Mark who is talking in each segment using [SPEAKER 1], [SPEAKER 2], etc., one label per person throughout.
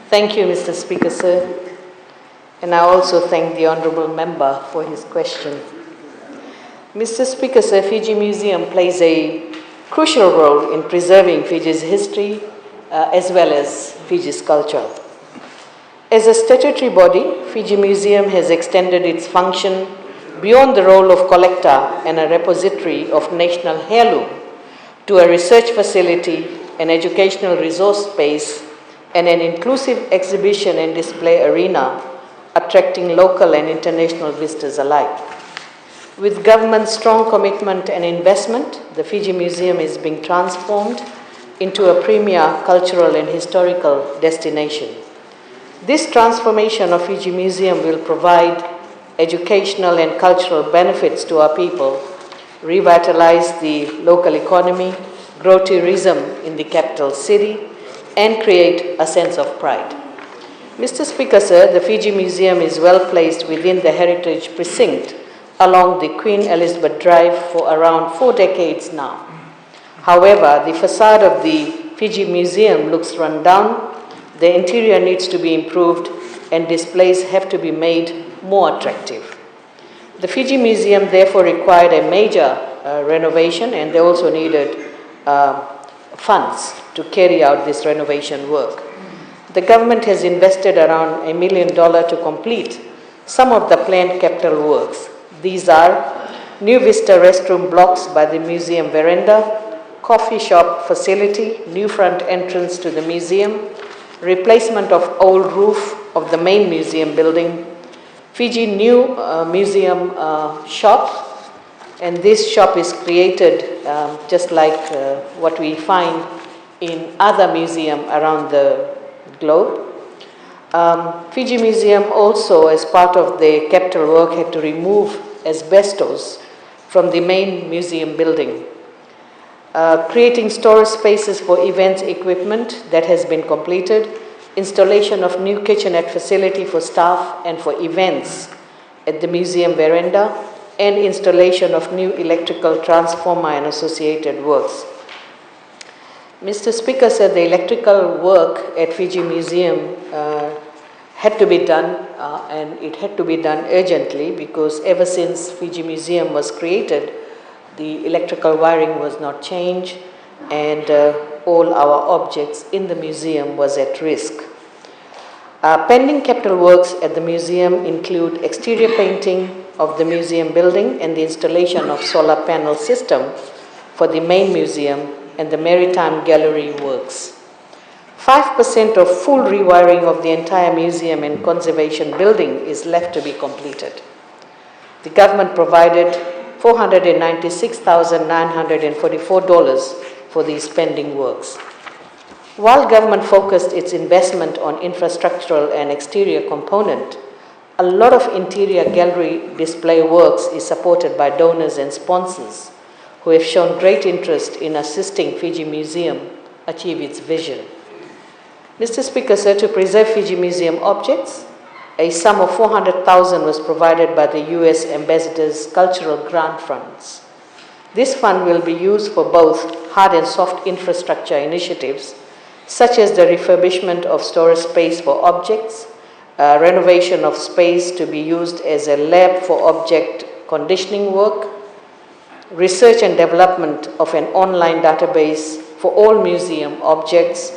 [SPEAKER 1] Thank you, Mr. Speaker, sir. And I also thank the Honourable Member for his question. Mr. Speaker, sir, Fiji Museum plays a crucial role in preserving Fiji's history as well as Fiji's culture. As a statutory body, Fiji Museum has extended its function beyond the role of collector and a repository of national heirloom to a research facility, an educational resource space, and an inclusive exhibition and display arena attracting local and international visitors alike. With government's strong commitment and investment, the Fiji Museum is being transformed into a premier cultural and historical destination. This transformation of Fiji Museum will provide educational and cultural benefits to our people, revitalize the local economy, grow tourism in the capital city, and create a sense of pride. Mr. Speaker, sir, the Fiji Museum is well placed within the heritage precinct along the Queen Elizabeth Drive for around 4 decades now. However, the facade of the Fiji Museum looks run down, the interior needs to be improved, and displays have to be made more attractive. The Fiji Museum therefore required a major renovation, and they also needed funds to carry out this renovation work. The government has invested around $1 million to complete some of the planned capital works. These are new vista restroom blocks by the museum veranda, coffee shop facility, new front entrance to the museum, replacement of old roof of the main museum building, Fiji new museum shop, and this shop is created just like what we find in other museums around the globe. Fiji Museum also, as part of the capital work, had to remove asbestos from the main museum building. Creating storage spaces for events equipment that has been completed, installation of new kitchenette facility for staff and for events at the museum veranda, and installation of new electrical transformer and associated works. Mr. Speaker, said the electrical work at Fiji Museum had to be done, and it had to be done urgently, because ever since Fiji Museum was created, the electrical wiring was not changed, and all our objects in the museum was at risk. Pending capital works at the museum include exterior painting of the museum building and the installation of solar panel system for the main museum and the maritime gallery works. 5% of full rewiring of the entire museum and conservation building is left to be completed. The government provided $496,944 for these pending works. While government focused its investment on infrastructural and exterior component, a lot of interior gallery display works is supported by donors and sponsors who have shown great interest in assisting Fiji Museum achieve its vision. Mr. Speaker, sir, to preserve Fiji Museum objects, a sum of $400,000 was provided by the U.S. Ambassador's Cultural Grant Funds. This fund will be used for both hard and soft infrastructure initiatives, such as the refurbishment of storage space for objects, renovation of space to be used as a lab for object conditioning work, research and development of an online database for all museum objects,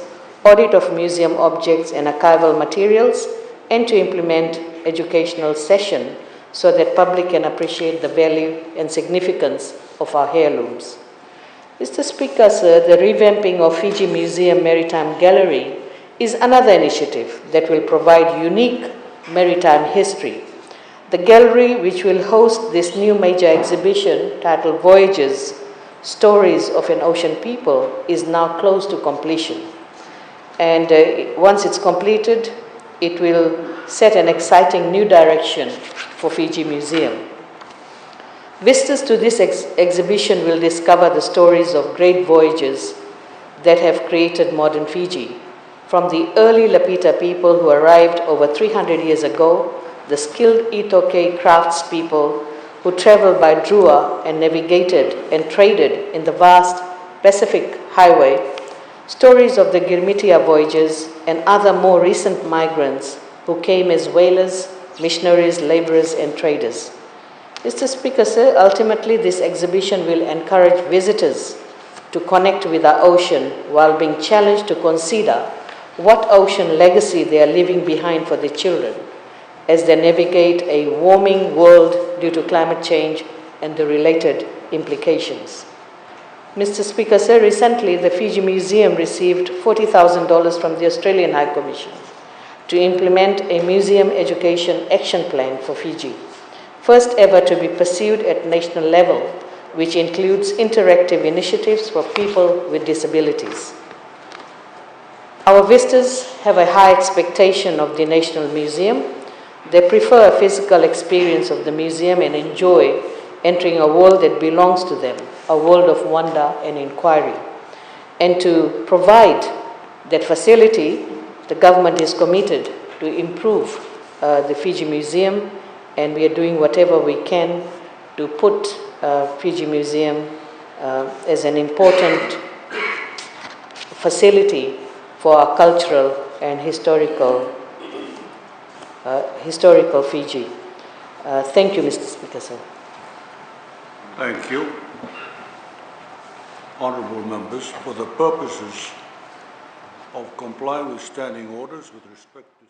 [SPEAKER 1] audit of museum objects and archival materials, and to implement educational session so that public can appreciate the value and significance of our heirlooms. Mr. Speaker, sir, the revamping of Fiji Museum Maritime Gallery is another initiative that will provide unique maritime history. The gallery, which will host this new major exhibition titled Voyages, Stories of an Ocean People, is now close to completion. And once it's completed, it will set an exciting new direction for Fiji Museum. Visitors to this exhibition will discover the stories of great voyages that have created modern Fiji. From the early Lapita people who arrived over 300 years ago, the skilled Itoke craftspeople who traveled by Drua and navigated and traded in the vast Pacific Highway, stories of the Girmitia voyages and other more recent migrants who came as whalers, missionaries, laborers, and traders. Mr. Speaker, sir, ultimately this exhibition will encourage visitors to connect with our ocean while being challenged to consider what ocean legacy they are leaving behind for their children as they navigate a warming world due to climate change and the related implications. Mr. Speaker, sir, recently the Fiji Museum received $40,000 from the Australian High Commission to implement a museum education action plan for Fiji, first ever to be pursued at national level, which includes interactive initiatives for people with disabilities. Our visitors have a high expectation of the National Museum. They prefer a physical experience of the museum and enjoy entering a world that belongs to them, a world of wonder and inquiry. And to provide that facility, the government is committed to improve the Fiji Museum, and we are doing whatever we can to put Fiji Museum as an important facility for our cultural and historical Fiji. Thank you, Mr. Speaker, sir.
[SPEAKER 2] Thank you. Honourable members, for the purposes of complying with standing orders with respect to